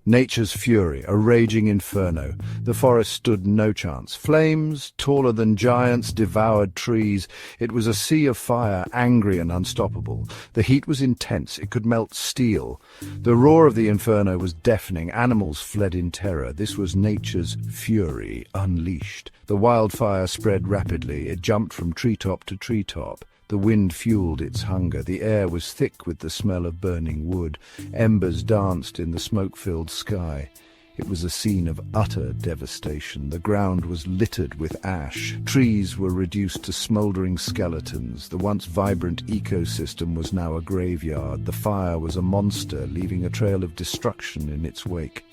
Nature's fury, a raging inferno. The forest stood no chance. Flames, taller than giants, devoured trees. It was a sea of fire, angry and unstoppable. The heat was intense. It could melt steel. The roar of the inferno was deafening. Animals fled in terror. This was nature's fury, unleashed. The wildfire spread rapidly. It jumped from treetop to treetop. The wind fueled its hunger. The air was thick with the smell of burning wood. Embers danced in the smoke-filled sky. It was a scene of utter devastation. The ground was littered with ash. Trees were reduced to smouldering skeletons. The once vibrant ecosystem was now a graveyard. The fire was a monster, leaving a trail of destruction in its wake.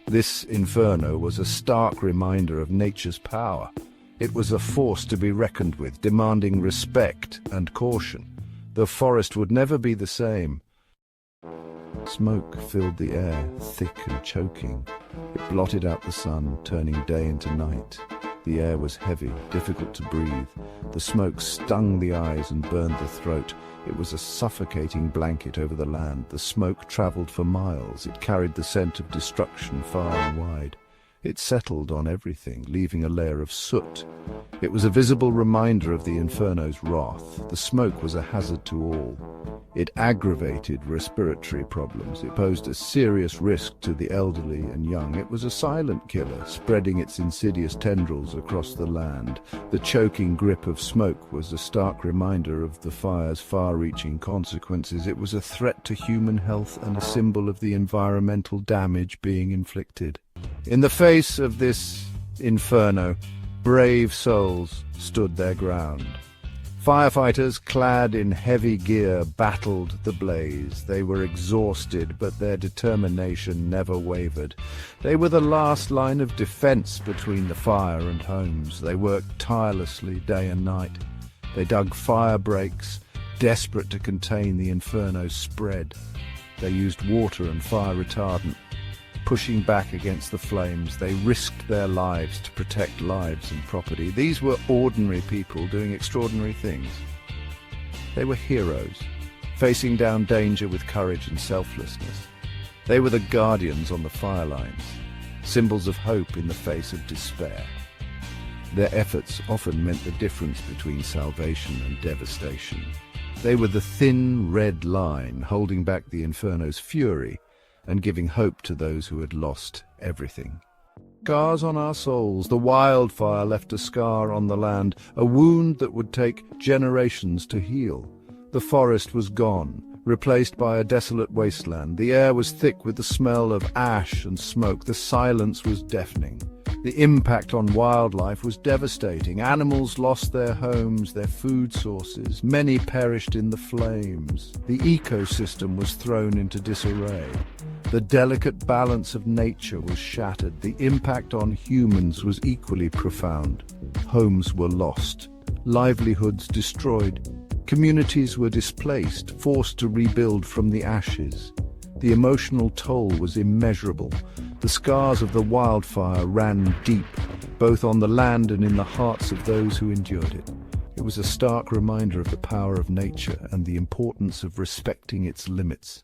This inferno was a stark reminder of nature's power. It was a force to be reckoned with, demanding respect and caution. The forest would never be the same. Smoke filled the air, thick and choking. It blotted out the sun, turning day into night. The air was heavy, difficult to breathe. The smoke stung the eyes and burned the throat. It was a suffocating blanket over the land. The smoke traveled for miles. It carried the scent of destruction far and wide. It settled on everything, leaving a layer of soot. It was a visible reminder of the inferno's wrath. The smoke was a hazard to all. It aggravated respiratory problems. It posed a serious risk to the elderly and young. It was a silent killer, spreading its insidious tendrils across the land. The choking grip of smoke was a stark reminder of the fire's far-reaching consequences. It was a threat to human health and a symbol of the environmental damage being inflicted. In the face of this inferno, brave souls stood their ground. Firefighters, clad in heavy gear, battled the blaze. They were exhausted, but their determination never wavered. They were the last line of defense between the fire and homes. They worked tirelessly day and night. They dug fire breaks, desperate to contain the inferno's spread. They used water and fire retardant. Pushing back against the flames, they risked their lives to protect lives and property. These were ordinary people doing extraordinary things. They were heroes, facing down danger with courage and selflessness. They were the guardians on the fire lines, symbols of hope in the face of despair. Their efforts often meant the difference between salvation and devastation. They were the thin red line holding back the inferno's fury and giving hope to those who had lost everything. Scars on our souls. The wildfire left a scar on the land, a wound that would take generations to heal. The forest was gone, replaced by a desolate wasteland. The air was thick with the smell of ash and smoke. The silence was deafening. The impact on wildlife was devastating. Animals lost their homes, their food sources. Many perished in the flames. The ecosystem was thrown into disarray. The delicate balance of nature was shattered. The impact on humans was equally profound. Homes were lost, livelihoods destroyed. Communities were displaced, forced to rebuild from the ashes. The emotional toll was immeasurable. The scars of the wildfire ran deep, both on the land and in the hearts of those who endured it. It was a stark reminder of the power of nature and the importance of respecting its limits.